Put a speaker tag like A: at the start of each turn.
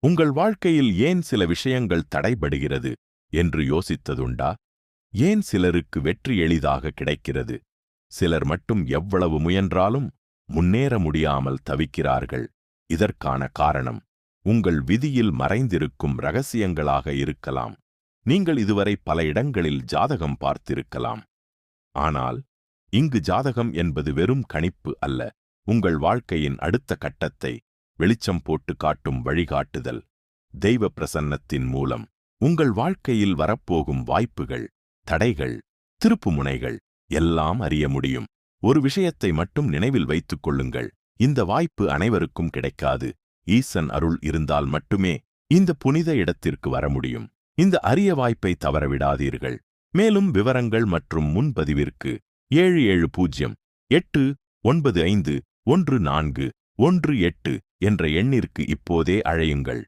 A: உங்கள் வாழ்க்கையில் ஏன் சில விஷயங்கள் தடைபடுகிறது என்று யோசித்ததுண்டா? ஏன் சிலருக்கு வெற்றி எளிதாக கிடைக்கிறது, சிலர் மட்டும் எவ்வளவு முயன்றாலும் முன்னேற முடியாமல் தவிக்கிறார்கள்? இதற்கான காரணம் உங்கள் விதியில் மறைந்திருக்கும் ரகசியங்களாக இருக்கலாம். நீங்கள் இதுவரை பல இடங்களில் ஜாதகம் பார்த்திருக்கலாம். ஆனால் இங்கு ஜாதகம் என்பது வெறும் கணிப்பு அல்ல, உங்கள் வாழ்க்கையின் அடுத்த கட்டத்தை வெளிச்சம் போட்டு காட்டும் வழிகாட்டுதல். தெய்வ பிரசன்னத்தின் மூலம் உங்கள் வாழ்க்கையில் வரப்போகும் வாய்ப்புகள், தடைகள், திருப்புமுனைகள் எல்லாம் அறிய முடியும். ஒரு விஷயத்தை மட்டும் நினைவில் வைத்துக் கொள்ளுங்கள், இந்த வாய்ப்பு அனைவருக்கும் கிடைக்காது. ஈசன் அருள் இருந்தால் மட்டுமே இந்த புனித இடத்திற்கு வர முடியும். இந்த அரிய வாய்ப்பை தவறவிடாதீர்கள். மேலும் விவரங்கள் மற்றும் முன்பதிவிற்கு 7708951418 என்ற எண்ணிற்கு இப்போதே அழையுங்கள்.